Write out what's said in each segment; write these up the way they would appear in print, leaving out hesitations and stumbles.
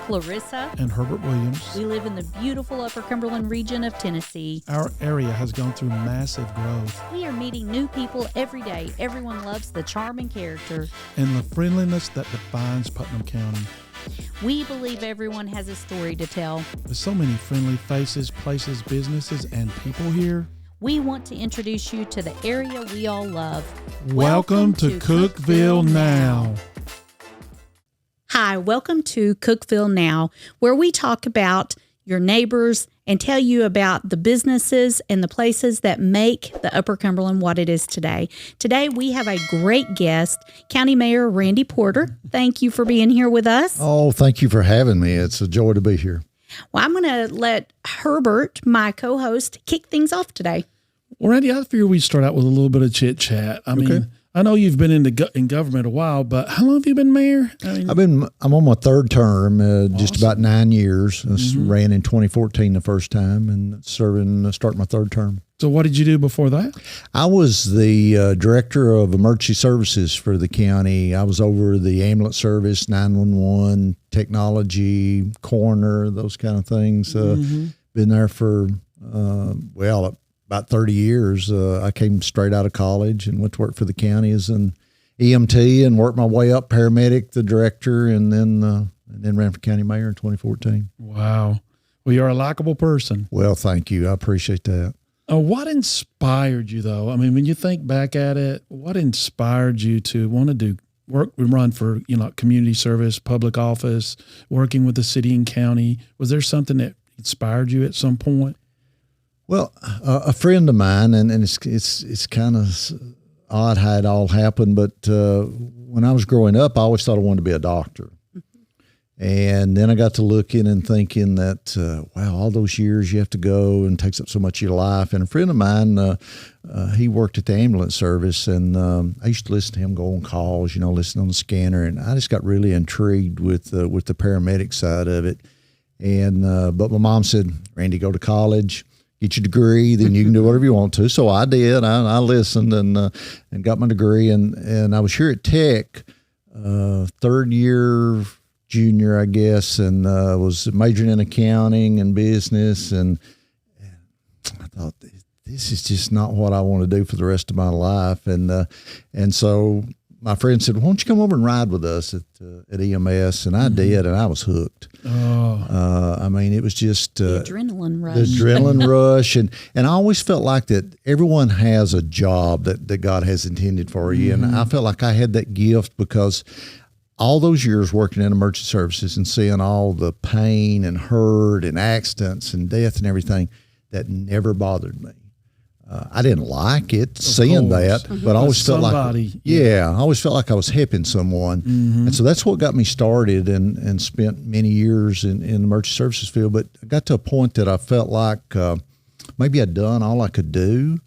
Clarissa, and Herbert Williams. We live in the beautiful Upper Cumberland region of Tennessee. Our area has gone through massive growth. We are meeting new people every day. Everyone loves the charm and character and the friendliness that defines Putnam County. We believe everyone has a story to tell. With so many friendly faces, places, businesses, and people here, we want to introduce you to the area we all love. Welcome to Cookeville Now. Hi, welcome to Cookeville Now, where we talk about your neighbors and tell you about the businesses and the places that make the Upper Cumberland what it is today. Today, we have a great guest, County Mayor Randy Porter. Thank you for being here with us. Oh, thank you for having me. It's a joy to be here. Well, I'm going to let Herbert, my co-host, kick things off today. Well, Randy, I figure we'd start out with a little bit of chit-chat. I mean, I know you've been in government a while, but how long have you been mayor? I'm on my third term, just about 9 years. I ran in 2014 the first time and starting my third term. So what did you do before that? I was the director of emergency services for the county. I was over the ambulance service, 911, technology, coroner, those kind of things. Been there for, about 30 years. I came straight out of college and went to work for the county as an EMT and worked my way up, paramedic, the director, and then ran for county mayor in 2014. Wow. Well, you're a likable person. Well, thank you. I appreciate that. What inspired you, though? I mean, when you think back at it, what inspired you to want to do work and run for, community service, public office, working with the city and county? Was there something that inspired you at some point? Well, a friend of mine, and it's kind of odd how it all happened, but when I was growing up, I always thought I wanted to be a doctor. And then I got to looking and thinking that, all those years you have to go and takes up so much of your life. And a friend of mine, he worked at the ambulance service, and I used to listen to him go on calls, listen on the scanner, and I just got really intrigued with the paramedic side of it. And but my mom said, Randy, go to college, get your degree, then you can do whatever you want to. So I did. I listened and got my degree, and I was here at Tech, third year junior, I guess, and was majoring in accounting and business, and I thought, this is just not what I want to do for the rest of my life, and so my friend said, why don't you come over and ride with us at EMS? And I did, and I was hooked. It was just the adrenaline rush. The adrenaline rush, and I always felt like that everyone has a job that God has intended for you, and I felt like I had that gift because all those years working in emergency services and seeing all the pain and hurt and accidents and death and everything, that never bothered me. I didn't like it, seeing that, but I always felt like, I always felt like I was helping someone. And so that's what got me started and spent many years in the emergency services field. But I got to a point that I felt like maybe I'd done all I could do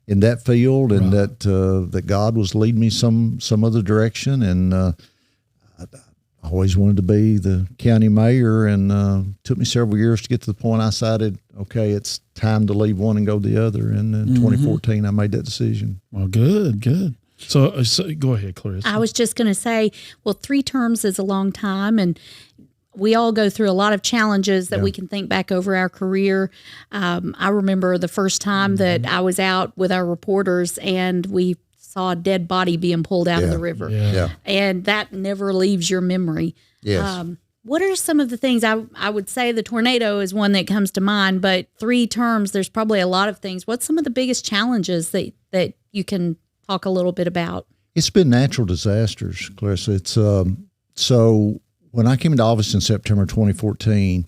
in that field, and that God was leading me some other direction. And I always wanted to be the county mayor, and took me several years to get to the point I decided, okay, it's time to leave one and go the other. And in 2014, I made that decision. Well, good. So go ahead, Clarissa. I was just going to say, 3 terms is a long time, and we all go through a lot of challenges that we can think back over our career. I remember the first time that I was out with our reporters, and we saw a dead body being pulled out of the river. And that never leaves your memory. Yes. What are some of the things? I would say the tornado is one that comes to mind, but 3 terms, there's probably a lot of things. What's some of the biggest challenges that you can talk a little bit about? It's been natural disasters, Clarissa. It's so when I came into office in September 2014,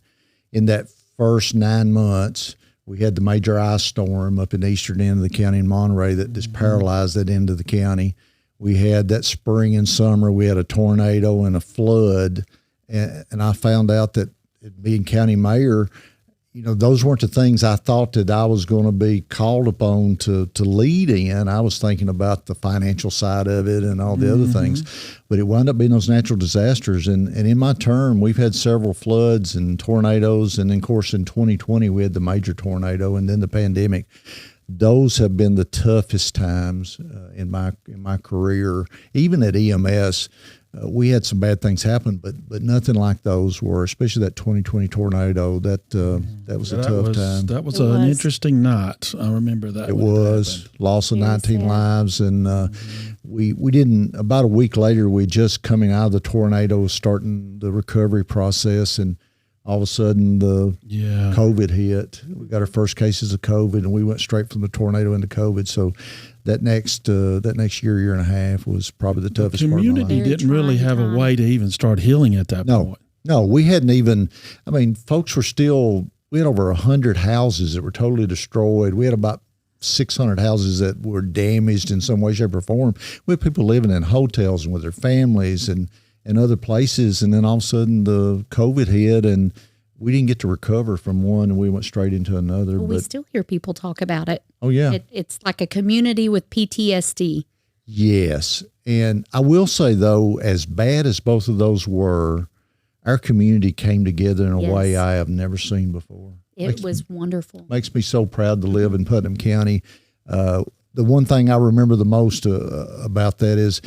in that first 9 months, we had the major ice storm up in the eastern end of the county in Monterey that just paralyzed that end of the county. We had that spring and summer, we had a tornado and a flood. And I found out that being county mayor, those weren't the things I thought that I was going to be called upon to lead in. I was thinking about the financial side of it and all the other things, but it wound up being those natural disasters. And in my term, we've had several floods and tornadoes. And of course, in 2020, we had the major tornado and then the pandemic. those have been the toughest times in my career. Even at EMS, we had some bad things happen, but nothing like those were, especially that 2020 tornado. That was a tough time. That was an interesting night. I remember that. It was loss of 19 lives, and we didn't. About a week later, we just coming out of the tornado, starting the recovery process, and all of a sudden the COVID hit. We got our first cases of COVID, and we went straight from the tornado into COVID. So that next year and a half was probably the toughest part of my life. Community didn't really have a way to even start healing at that point. No, we hadn't even. I mean, folks were still. We had over 100 houses that were totally destroyed. We had about 600 houses that were damaged in some way, shape, or form. We had people living in hotels and with their families and other places, and then all of a sudden the COVID hit, and we didn't get to recover from one, and we went straight into another. Well, we still hear people talk about it. Oh, yeah. It's like a community with PTSD. Yes. And I will say, though, as bad as both of those were, our community came together in a way I have never seen before. It was wonderful. Makes me so proud to live in Putnam County. The one thing I remember the most about that is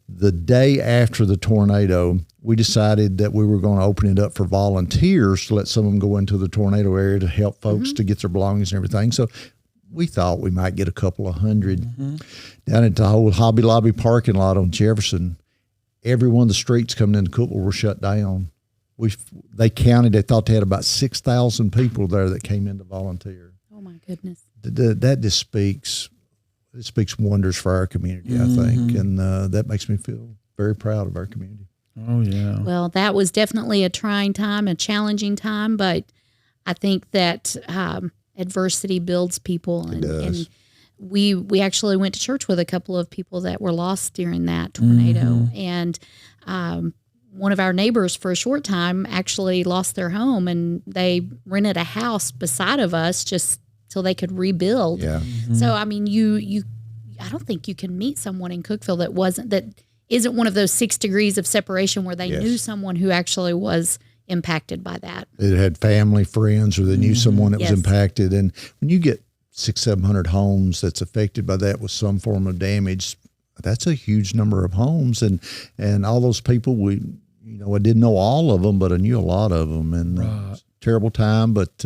the day after the tornado, we decided that we were going to open it up for volunteers to let some of them go into the tornado area to help folks to get their belongings and everything. So we thought we might get a couple of hundred. Down at the whole Hobby Lobby parking lot on Jefferson. Every one of the streets coming into Cookeville were shut down. They counted, they thought they had about 6,000 people there that came in to volunteer. Oh, my goodness. That just speaks wonders for our community, I think. And that makes me feel very proud of our community. Oh, yeah. Well, that was definitely a trying time, a challenging time, but I think that adversity builds people. It does. And we actually went to church with a couple of people that were lost during that tornado. And one of our neighbors for a short time actually lost their home, and they rented a house beside of us just till they could rebuild. Yeah. So, I mean, I don't think you can meet someone in Cookeville that isn't one of those 6 degrees of separation where they knew someone who actually was impacted by that. It had family, friends, or they knew someone that was impacted. And when you get 600-700 homes that's affected by that with some form of damage, that's a huge number of homes. And all those people, I didn't know all of them, but I knew a lot of them. And terrible time, but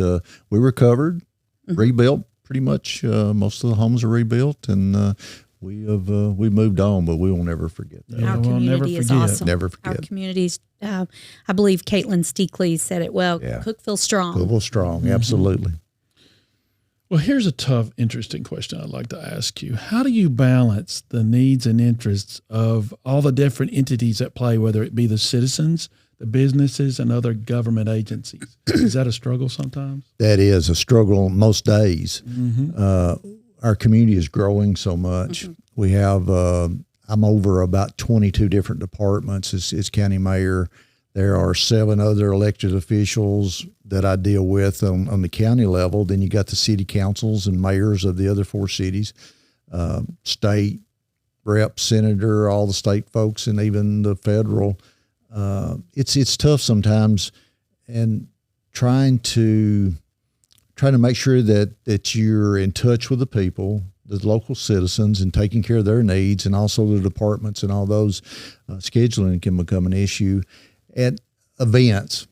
we recovered, rebuilt. Pretty much most of the homes are rebuilt, and we moved on, but we will never forget that. Our community is awesome. Never forget. Our community's, I believe Caitlin Steakley said it well, Cookeville strong. Cookeville strong, absolutely. Well, here's a tough, interesting question I'd like to ask you. How do you balance the needs and interests of all the different entities at play, whether it be the citizens, the businesses, and other government agencies? Is that a struggle sometimes? That is a struggle most days. Our community is growing so much. We have, I'm over about 22 different departments as county mayor. There are 7 other elected officials that I deal with on the county level. Then you got the city councils and mayors of the other 4 cities, state rep, senator, all the state folks, and even the federal. It's tough sometimes, and trying to make sure that you're in touch with the people, the local citizens, and taking care of their needs, and also the departments and all those. Scheduling can become an issue. At events,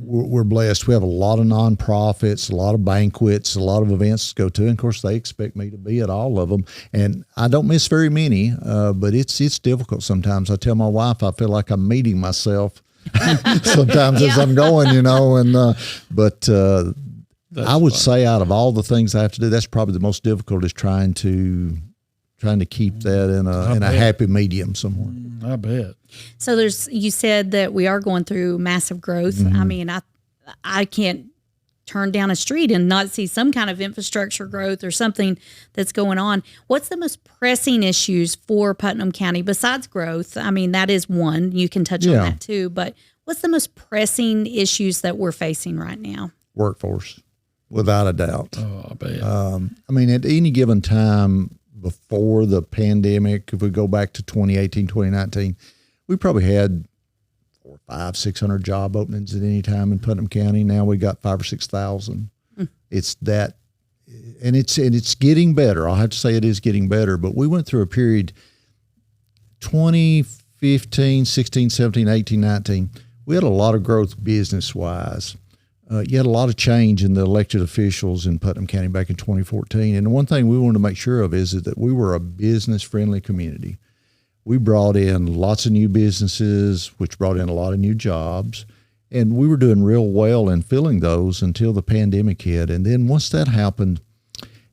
we're blessed. We have a lot of nonprofits, a lot of banquets, a lot of events to go to. And of course, they expect me to be at all of them. And I don't miss very many, but it's difficult sometimes. I tell my wife I feel like I'm meeting myself sometimes as I'm going, but I would say out of all the things I have to do, that's probably the most difficult, is trying to keep that in a happy medium somewhere. I bet. So you said that we are going through massive growth. I mean, I can't turn down a street and not see some kind of infrastructure growth or something that's going on. What's the most pressing issues for Putnam County besides growth? I mean, that is one. You can touch on that too. But what's the most pressing issues that we're facing right now? Workforce, without a doubt. Oh, I bet. I mean, at any given time before the pandemic, if we go back to 2018, 2019, we probably had 400, 500, 600 job openings at any time in Putnam County. Now we got 5,000 or 6,000. It's and it's getting better. I'll have to say it is getting better, but we went through a period 2015, 16, 17, 18, 19. We had a lot of growth business-wise. You had a lot of change in the elected officials in Putnam County back in 2014. And the one thing we wanted to make sure of is that we were a business-friendly community. We brought in lots of new businesses, which brought in a lot of new jobs. And we were doing real well in filling those until the pandemic hit. And then once that happened,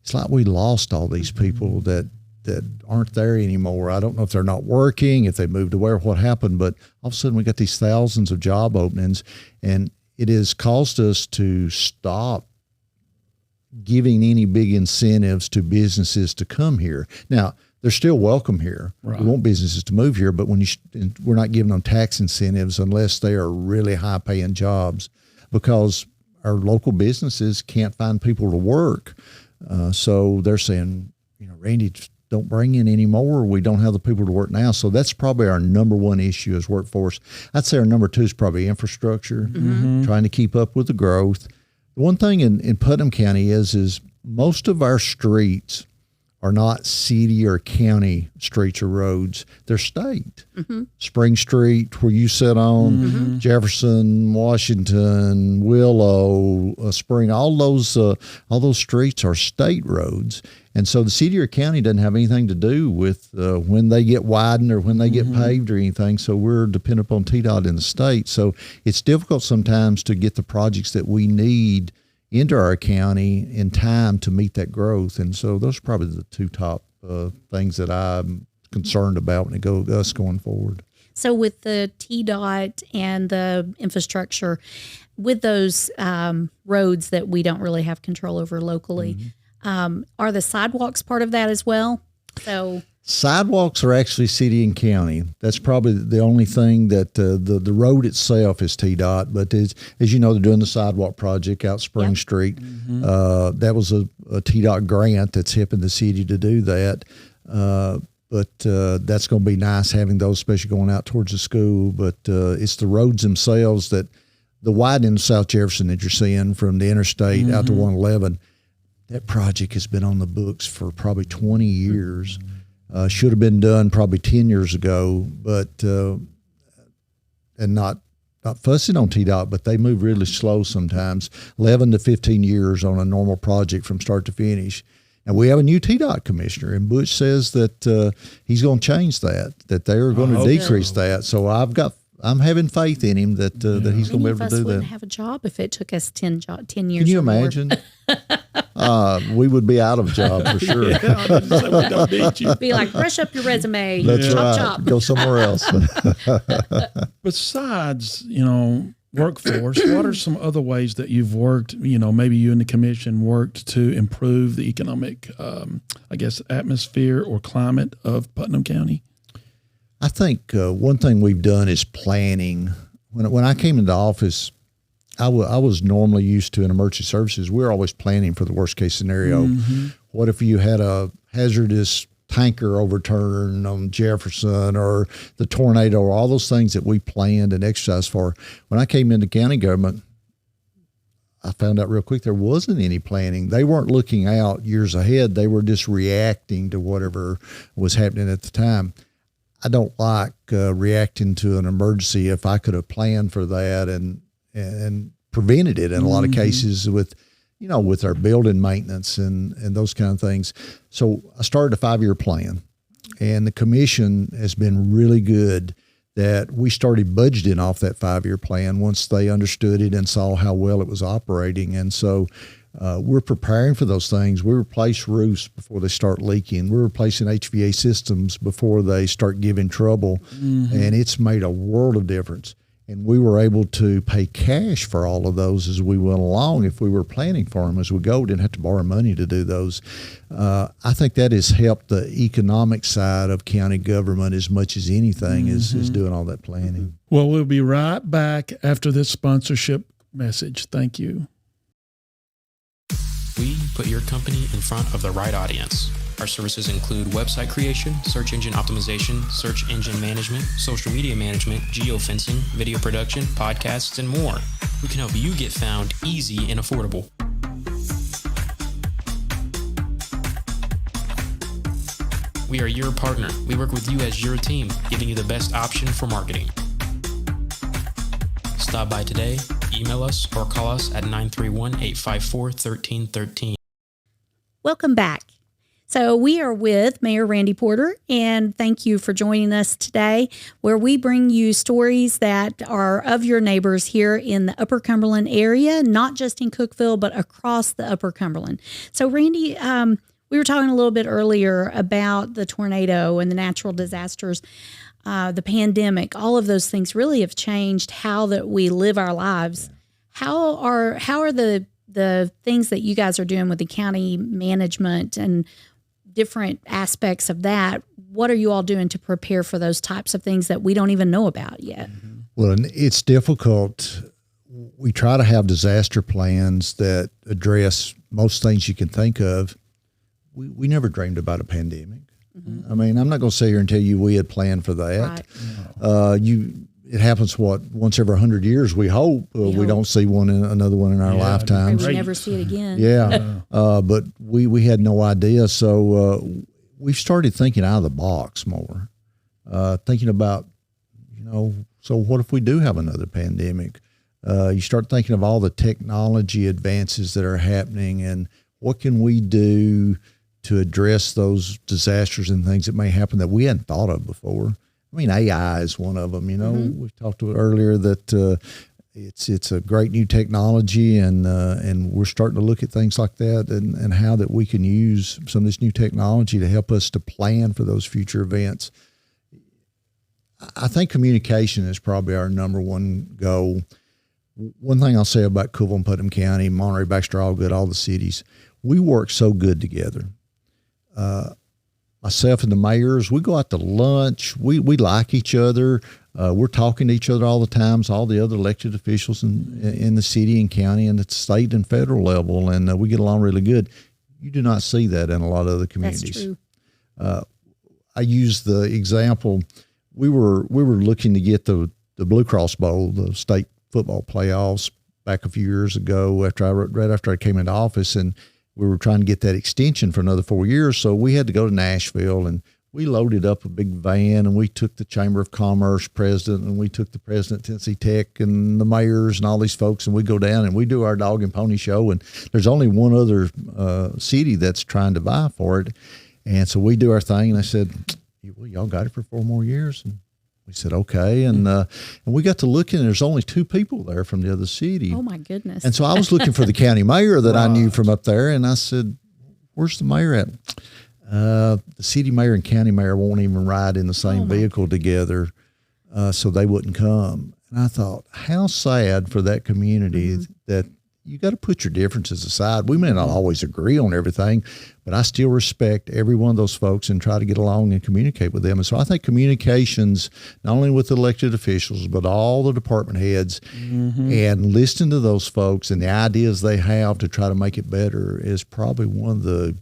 it's like we lost all these people that aren't there anymore. I don't know if they're not working, if they moved away or what happened, but all of a sudden we got these thousands of job openings, and it has caused us to stop giving any big incentives to businesses to come here. Now, they're still welcome here. Right. We want businesses to move here, but we're not giving them tax incentives unless they are really high-paying jobs, because our local businesses can't find people to work. So they're saying, Randy, don't bring in any more. We don't have the people to work now. So that's probably our number one issue is workforce. I'd say our number two is probably infrastructure, trying to keep up with the growth. The one thing in Putnam County is most of our streets are not city or county streets or roads. They're state. Spring Street, where you sit on, Jefferson, Washington, Willow, Spring, all those streets are state roads. And so the city or county doesn't have anything to do with when they get widened or when they get paved or anything. So we're dependent upon TDOT in the state. So it's difficult sometimes to get the projects that we need into our county in time to meet that growth. And so those are probably the two top things that I'm concerned about when it goes us going forward. So with the TDOT and the infrastructure, with those roads that we don't really have control over locally, are the sidewalks part of that as well? So sidewalks are actually city and county. That's probably the only thing that the road itself is TDOT. But as you know, they're doing the sidewalk project out Spring Street. That was a TDOT grant that's helping the city to do that. But that's going to be nice having those, especially going out towards the school. But it's the roads themselves that the widening of South Jefferson that you're seeing from the interstate out to 111. That project has been on the books for probably 20 years. Should have been done probably 10 years ago, but and not fussing on TDOT, but they move really slow sometimes, 11 to 15 years on a normal project from start to finish. And we have a new TDOT commissioner, and Butch says that he's going to change that they are going to decrease that. So I'm having faith in him that he's going to be able to do that. Many of us wouldn't have a job if it took us 10 years. Can you imagine? We would be out of a job for sure. We don't need you. Be like, brush up your resume. That's right. Chop. Go somewhere else. Besides, workforce, what are some other ways that you've worked, maybe you and the commission worked to improve the economic, atmosphere or climate of Putnam County? I think one thing we've done is planning. When I came into office, I was normally used to in emergency services. We're always planning for the worst case scenario. What if you had a hazardous tanker overturn on Jefferson or the tornado or all those things that we planned and exercised for? When I came into county government, I found out real quick there wasn't any planning. They weren't looking out years ahead. They were just reacting to whatever was happening at the time. I don't like reacting to an emergency if I could have planned for that and prevented it in a lot of cases with our building maintenance and those kind of things. So I started a 5-year plan, and the commission has been really good that we started budgeting off that 5-year plan once they understood it and saw how well it was operating. And so we're preparing for those things. We replace roofs before they start leaking. We're replacing HVAC systems before they start giving trouble. And it's made a world of difference. And we were able to pay cash for all of those as we went along. If we were planning for them as we go, we didn't have to borrow money to do those. I think that has helped the economic side of county government as much as anything is doing all that planning. Well, we'll be right back after this sponsorship message. Thank you. We put your company in front of the right audience. Our services include website creation, search engine optimization, search engine management, social media management, geofencing, video production, podcasts, and more. We can help you get found easy and affordable. We are your partner. We work with you as your team, giving you the best option for marketing. Stop by today, email us, or call us at 931-854-1313. Welcome back. So we are with Mayor Randy Porter, and thank you for joining us today, where we bring you stories that are of your neighbors here in the Upper Cumberland area, not just in Cookeville, but across the Upper Cumberland. So Randy, we were talking a little bit earlier about the tornado and the natural disasters, the pandemic. All of those things really have changed how that we live our lives. How are the things that you guys are doing with the county management and different aspects of that, what are you all doing to prepare for those types of things that we don't even know about yet? Well, it's difficult. We try to have disaster plans that address most things you can think of. We never dreamed about a pandemic. Mm-hmm. I mean, I'm not going to sit here and tell you we had planned for that. Right. It happens once every 100 years. We hope we don't see another one in our lifetimes. We never see it again. But we had no idea. So we started thinking out of the box more, thinking about, so what if we do have another pandemic? You start thinking of all the technology advances that are happening and what can we do to address those disasters and things that may happen that we hadn't thought of before. I mean, AI is one of them. Mm-hmm. We talked to it earlier that it's a great new technology, and we're starting to look at things like that and how that we can use some of this new technology to help us to plan for those future events. I think communication is probably our number one goal. One thing I'll say about Cookeville and Putnam County, Monterey, Baxter, Allgood, all the cities, we work so good together. Myself and the mayors, we go out to lunch. We like each other. We're talking to each other all the time. So all the other elected officials in the city and county and the state and federal level, and we get along really good. You do not see that in a lot of other communities. That's true. I use the example. We were looking to get the Blue Cross Bowl, the state football playoffs, back a few years ago right after I came into office, and we were trying to get that extension for another 4 years. So we had to go to Nashville, and we loaded up a big van, and we took the Chamber of Commerce president, and we took the president of Tennessee Tech and the mayors and all these folks, and we go down and we do our dog and pony show. And there's only one other city that's trying to vie for it. And so we do our thing, and I said, well, y'all got it for 4 more years? And we said, okay. And we got to looking, and there's only 2 people there from the other city. Oh, my goodness. And so I was looking for the county mayor that I knew from up there, and I said, where's the mayor at? The city mayor and county mayor won't even ride in the same vehicle together, so they wouldn't come. And I thought, how sad for that community that you got to put your differences aside. We may not always agree on everything, but I still respect every one of those folks and try to get along and communicate with them. And so I think communications, not only with elected officials, but all the department heads, and listening to those folks and the ideas they have to try to make it better is probably one of the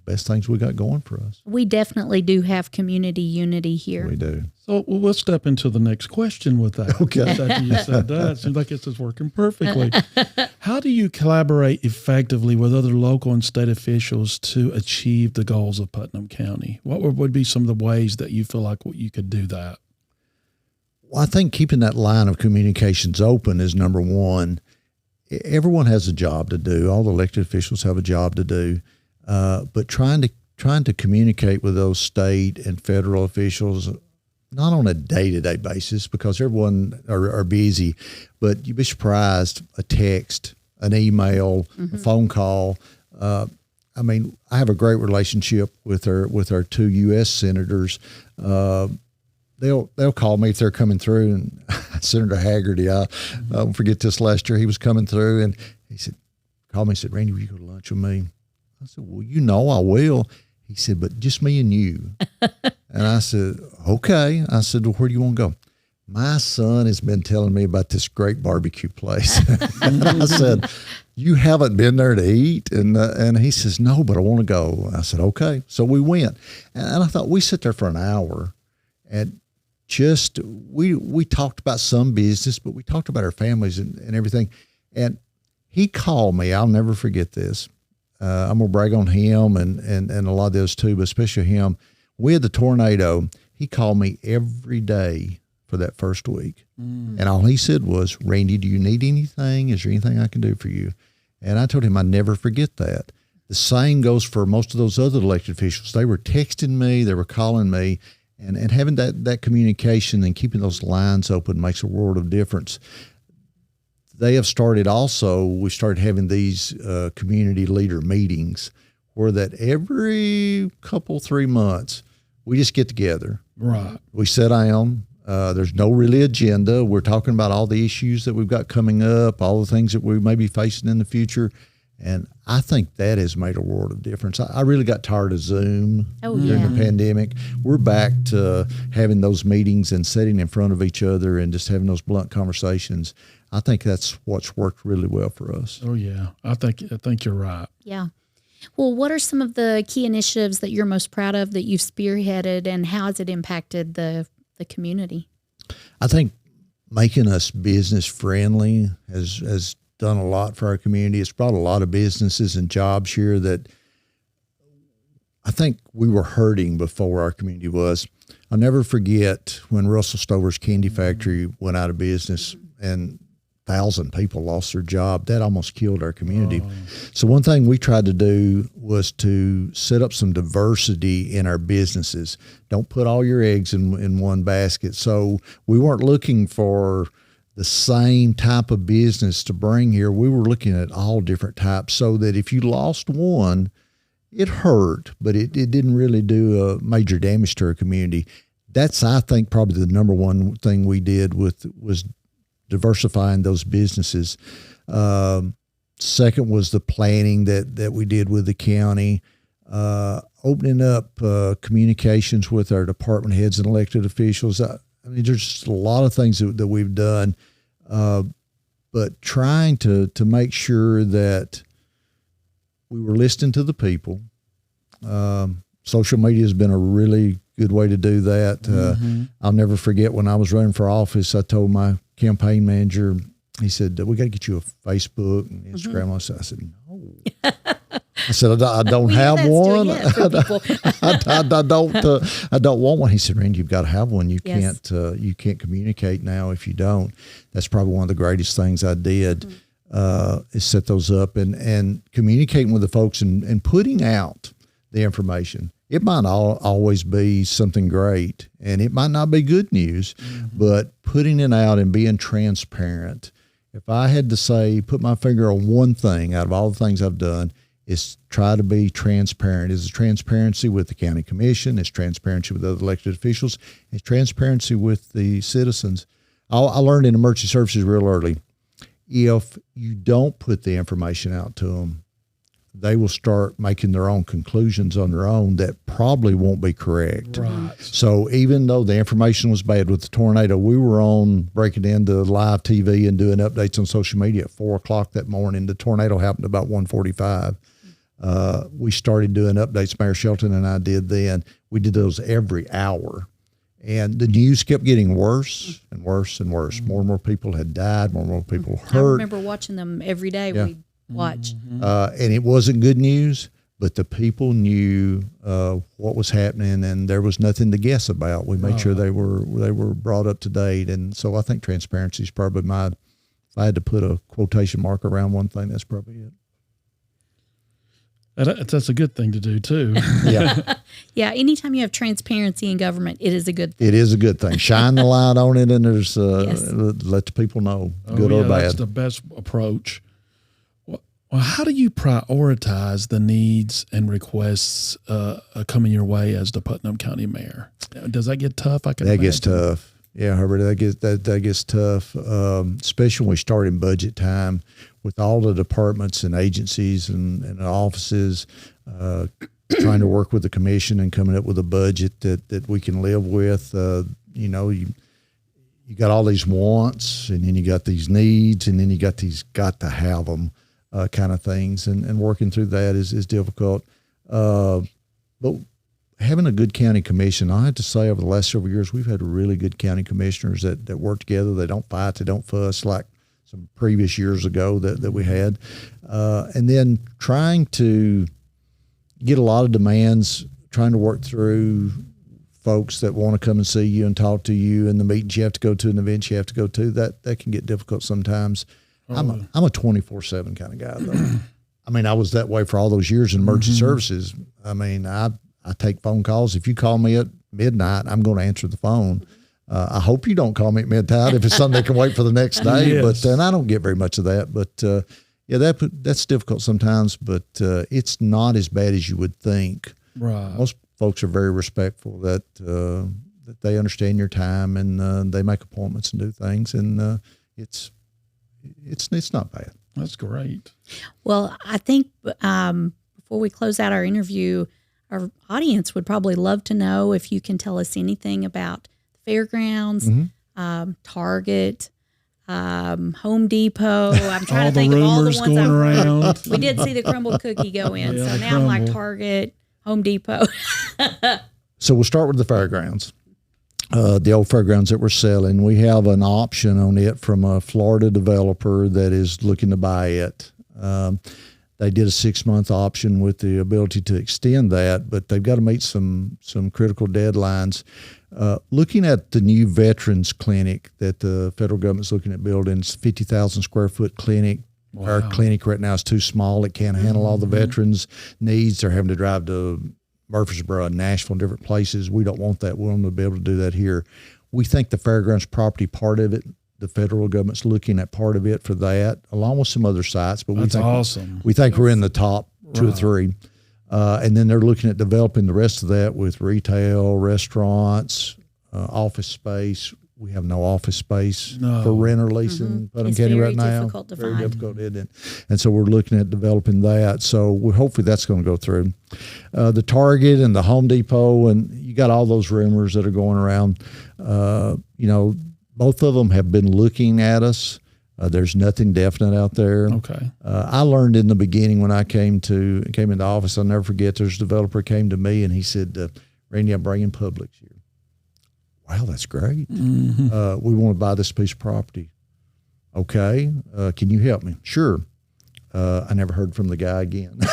best things we got going for us. We definitely do have community unity here. We do. So we'll step into the next question with that. Okay. After you said that, it seems like this is working perfectly. How do you collaborate effectively with other local and state officials to achieve the goals of Putnam County? What would be some of the ways that you feel like you could do that? Well, I think keeping that line of communications open is number one. Everyone has a job to do. All the elected officials have a job to do. But trying to communicate with those state and federal officials, not on a day-to-day basis because everyone are busy, but you'd be surprised, a text, an email, a phone call. I mean, I have a great relationship with our 2 U.S. senators. They'll call me if they're coming through, and Senator Haggerty, I won't forget this last year, he was coming through, and he called me and said, Randy, will you go to lunch with me? I said, well, I will. He said, but just me and you. And I said, okay. I said, well, where do you want to go? My son has been telling me about this great barbecue place. And I said, you haven't been there to eat? And he says, no, but I want to go. I said, okay. So we went. And I thought, we sit there for an hour and just, we talked about some business, but we talked about our families and everything. And he called me. I'll never forget this. I'm going to brag on him and a lot of those too, but especially him. We had the tornado. He called me every day for that first week. And all he said was, Randy, do you need anything? Is there anything I can do for you? And I told him I'd never forget that. The same goes for most of those other elected officials. They were texting me, they were calling me, and having that communication and keeping those lines open makes a world of difference. They have started also, we started having these community leader meetings where that every 3 months, we just get together. Right. We sit down. There's no really agenda. We're talking about all the issues that we've got coming up, all the things that we may be facing in the future. And I think that has made a world of difference. I really got tired of Zoom during the pandemic. We're back to having those meetings and sitting in front of each other and just having those blunt conversations. I think that's what's worked really well for us. Oh, yeah. I think you're right. Yeah. Well, what are some of the key initiatives that you're most proud of that you've spearheaded, and how has it impacted the community? I think making us business friendly has done a lot for our community. It's brought a lot of businesses and jobs here that I think we were hurting before our community was. I'll never forget when Russell Stover's Candy Factory went out of business and 1,000 people lost their job. That almost killed our community. So one thing we tried to do was to set up some diversity in our businesses. Don't put all your eggs in one basket. So we weren't looking for the same type of business to bring here. We were looking at all different types so that if you lost one, it hurt, but it didn't really do a major damage to our community. That's, I think, probably the number one thing we did was diversifying those businesses. Second was the planning that we did with the county, opening up communications with our department heads and elected officials. I mean, there's just a lot of things that we've done, but trying to make sure that we were listening to the people. Social media has been a really good way to do that. I'll never forget when I was running for office, I told my campaign manager, he said, we got to get you a Facebook and Instagram. I said, no. I said, I don't have one. I don't want one. He said, Randy, you've got to have one. You can't communicate now if you don't. That's probably one of the greatest things I did, is set those up and communicating with the folks and putting out the information. It might always be something great, and it might not be good news, but putting it out and being transparent. If I had to say, put my finger on one thing out of all the things I've done, is try to be transparent. It's transparency with the county commission. It's transparency with other elected officials. It's transparency with the citizens. I learned in emergency services real early, if you don't put the information out to them, they will start making their own conclusions on their own that probably won't be correct. Right. So even though the information was bad with the tornado, we were on breaking into live TV and doing updates on social media at 4:00 that morning. The tornado happened about 1:45. We started doing updates, Mayor Shelton and I did then. We did those every hour. And the news kept getting worse and worse and worse. More and more people had died. More and more people hurt. I remember watching them every day. Yeah. We watched. And it wasn't good news, but the people knew what was happening, and there was nothing to guess about. We made sure they were brought up to date. And so I think transparency is probably if I had to put a quotation mark around one thing, that's probably it. That's a good thing to do too. Yeah. Yeah. Anytime you have transparency in government, it is a good thing. It is a good thing. Shine the light on it, and there's let the people know, good or bad. That's the best approach. Well, how do you prioritize the needs and requests coming your way as the Putnam County Mayor? Does that get tough? That gets tough. Yeah, Herbert, that gets tough, especially when we start in budget time with all the departments and agencies and offices trying to work with the commission and coming up with a budget that we can live with. You got all these wants, and then you got these needs, and then you got these got to have them kind of things, and working through that is difficult. But having a good county commission, I have to say over the last several years, we've had really good county commissioners that work together. They don't fight. They don't fuss like some previous years ago that we had. And then trying to get a lot of demands, trying to work through folks that want to come and see you and talk to you, and the meetings you have to go to and the events you have to go to, that can get difficult sometimes. I'm a 24/7 kind of guy, though. I mean, I was that way for all those years in emergency services. I mean, I take phone calls. If you call me at midnight, I'm going to answer the phone. I hope you don't call me at midnight if it's something that can wait for the next day. Yes. But and I don't get very much of that. But yeah, that's difficult sometimes. But it's not as bad as you would think. Right. Most folks are very respectful that they understand your time, and they make appointments and do things, and it's not bad. That's great. Well, I think before we close out our interview, our audience would probably love to know if you can tell us anything about the fairgrounds, Target, Home Depot. I'm trying to think of all the ones going around. We did see the crumbled cookie go in, Yeah, so the now I'm like crumble. Target, Home Depot. So we'll start with the fairgrounds. The old fairgrounds that we're selling, we have an option on it from a Florida developer that is looking to buy it. They did a 6-month option with the ability to extend that, but they've got to meet some critical deadlines. Looking at the new veterans clinic that the federal government's looking at building, it's a 50,000 square foot clinic. Wow. Our clinic right now is too small. It can't handle all the veterans' needs. They're having to drive to Murfreesboro and Nashville and different places. We don't want that. We want to be able to do that here. We think the fairgrounds property part of it, the federal government's looking at part of it for that, along with some other sites. But That's awesome. We think we're in the top 2 or 3. And then they're looking at developing the rest of that with retail, restaurants, office space. We have no office space for rent or lease in Putnam It's County very right now. difficult to Very find. difficult, isn't it? And so we're looking at developing that. So hopefully that's going to go through. The Target and the Home Depot, and you got all those rumors that are going around. Both of them have been looking at us. There's nothing definite out there. Okay. I learned in the beginning when I came into office, I'll never forget, there's a developer came to me and he said, Randy, I'm bringing Publix here. Wow, that's great. We want to buy this piece of property. Okay. Can you help me? Sure. I never heard from the guy again. I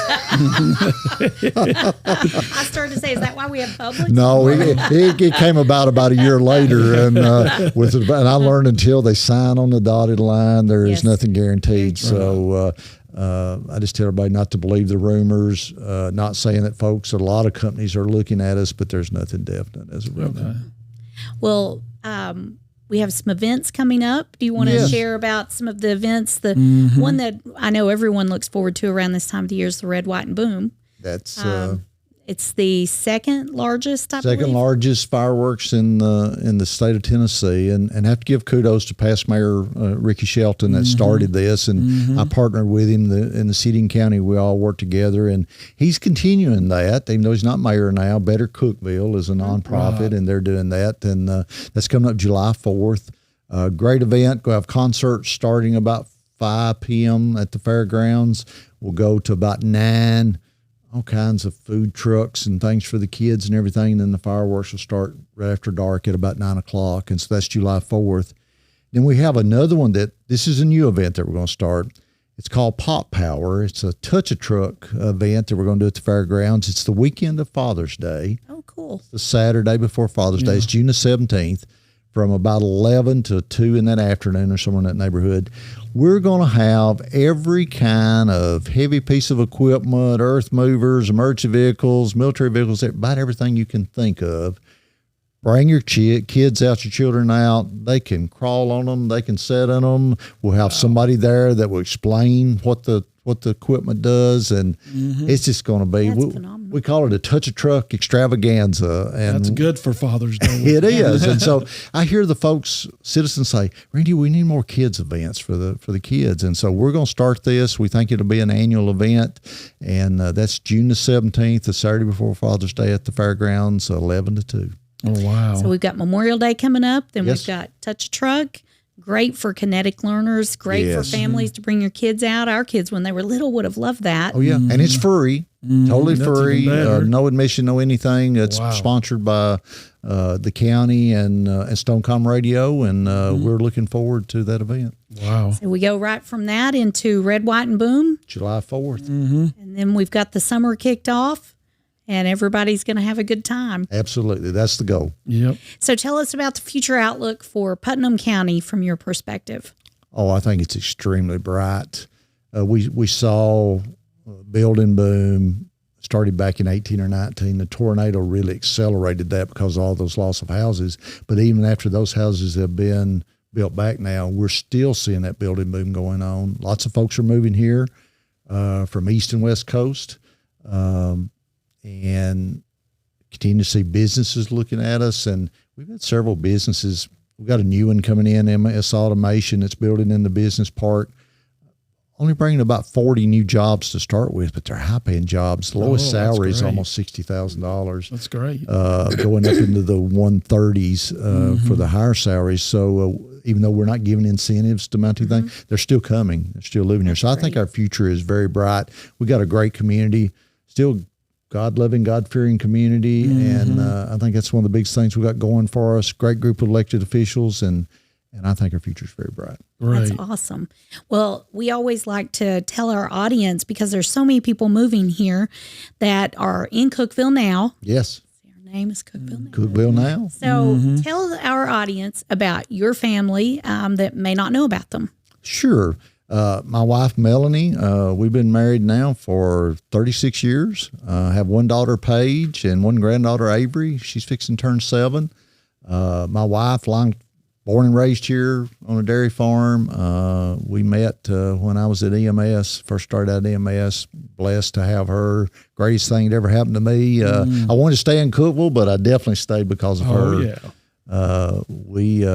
started to say, is that why we have Publix? No, it came about a year later, and and I learned until they sign on the dotted line, there is Yes. nothing guaranteed. So I just tell everybody not to believe the rumors. Not saying that, folks. A lot of companies are looking at us, but there's nothing definite as of right now. Well, we have some events coming up. Do you want to Yes. share about some of the events? The one that I know everyone looks forward to around this time of the year is the Red, White, and Boom. That's It's the second largest, I second believe. largest fireworks in the state of Tennessee, and have to give kudos to past Mayor Ricky Shelton that started this, and I partnered with him in the city and county. We all worked together, and he's continuing that, even though he's not mayor now. Better Cookeville is a nonprofit, and they're doing that, and that's coming up July 4th. Great event. We'll have concerts starting about 5 p.m. at the fairgrounds. We'll go to about 9. All kinds of food trucks and things for the kids and everything. And then the fireworks will start right after dark at about 9 o'clock. And so that's July 4th. Then we have another one this is a new event that we're going to start. It's called Pop Power. It's a touch-a-truck event that we're going to do at the fairgrounds. It's the weekend of Father's Day. Oh, cool. The Saturday before Father's Day. It's June the 17th from about 11 to 2 in that afternoon or somewhere in that neighborhood. We're going to have every kind of heavy piece of equipment, earth movers, emergency vehicles, military vehicles, about everything you can think of. Bring your kids out, your children out. They can crawl on them. They can sit in them. We'll have somebody there that will explain what the equipment does, and it's just going to be. That's phenomenal. We call it a touch-a-truck extravaganza, and That's good for Father's Day. it is. And so I hear the citizens say, Randy, we need more kids events for the kids. And so we're going to start this. We think it'll be an annual event. And that's June the 17th, the Saturday before Father's Day at the fairgrounds, 11 to 2. Oh, wow. So we've got Memorial Day coming up. Then Yes. we've got Touch a Truck. Great for kinetic learners. Great Yes. for families to bring your kids out. Our kids, when they were little, would have loved that. Oh, yeah. And it's free. Totally That's free. even better. No admission, no anything. It's Wow. sponsored by the county and Stonecom Radio. And we're looking forward to that event. Wow. So we go right from that into Red, White, and Boom. July 4th. And then we've got the summer kicked off. and everybody's going to have a good time. Absolutely. That's the goal. Yep. So tell us about the future outlook for Putnam County from your perspective. Oh, I think it's extremely bright. We saw a building boom started back in 18 or 19. The tornado really accelerated that because of all those loss of houses. But even after those houses have been built back now, we're still seeing that building boom going on. Lots of folks are moving here from East and West Coast, and continue to see businesses looking at us. And we've had several businesses. We've got a new one coming in, MS Automation, that's building in the business park. Only bringing about 40 new jobs to start with, but they're high-paying jobs. The lowest salary is almost $60,000. That's great. Going up into the 130s for the higher salaries. So even though we're not giving incentives to Mount thing, they're still coming. They're still living here. So I think our future is very bright. We got a great community, still God-loving, God-fearing community, and I think that's one of the big things we got going for us. Great group of elected officials, and I think our future is very bright. Right. That's awesome. Well, we always like to tell our audience, because there's so many people moving here that are in Cookeville now. Yes. Their name is Cookeville now. Cookeville now. So tell our audience about your family that may not know about them. Sure. My wife, Melanie, we've been married now for 36 years. Have one daughter, Paige, and one granddaughter, Avery. She's fixing to turn 7. My wife, born and raised here on a dairy farm. We met when I was at EMS, first started out at EMS. Blessed to have her. Greatest thing that ever happened to me. I wanted to stay in Cookeville, but I definitely stayed because of her. Yeah. We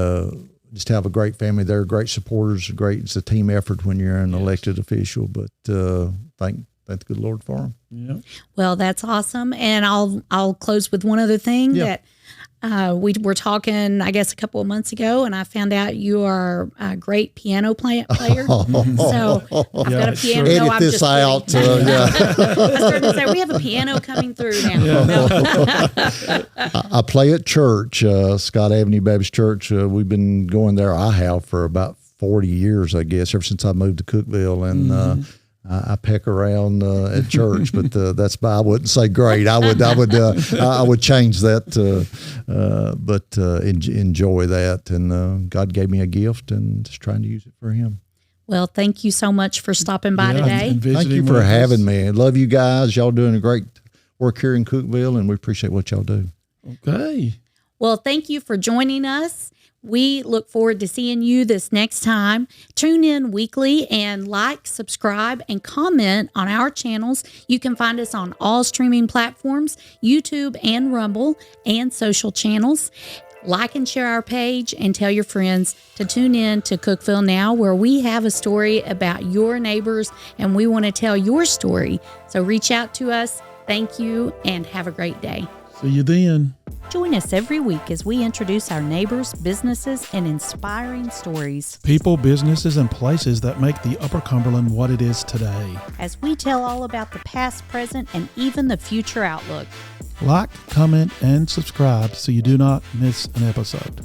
just have a great family. They're great supporters. It's a team effort when you're an elected official, but thank the good Lord for them. Yeah. Well, that's awesome. And I'll close with one other thing that we were talking, I guess, a couple of months ago, and I found out you are a great piano player. So I've got a piano. Edit I'm this just out. kidding. I started to say, we have a piano coming through now. No. I play at church, Scott Avenue Baptist Church. We've been going there, I have, for about 40 years, I guess, ever since I moved to Cookeville. And I peck around at church, but that's I wouldn't say great. I would change that, but enjoy that. And God gave me a gift, and just trying to use it for Him. Well, thank you so much for stopping by today. Thank you for having me. I love you guys. Y'all doing a great work here in Cookeville, and we appreciate what y'all do. Okay. Well, thank you for joining us. We look forward to seeing you this next time. Tune in weekly and like, subscribe, and comment on our channels. You can find us on all streaming platforms, YouTube and Rumble, and social channels. Like and share our page, and tell your friends to tune in to Cookeville Now, where we have a story about your neighbors, and we want to tell your story. So reach out to us. Thank you, and have a great day. See you then. Join us every week as we introduce our neighbors, businesses, and inspiring stories. People, businesses, and places that make the Upper Cumberland what it is today. As we tell all about the past, present, and even the future outlook. Like, comment, and subscribe so you do not miss an episode.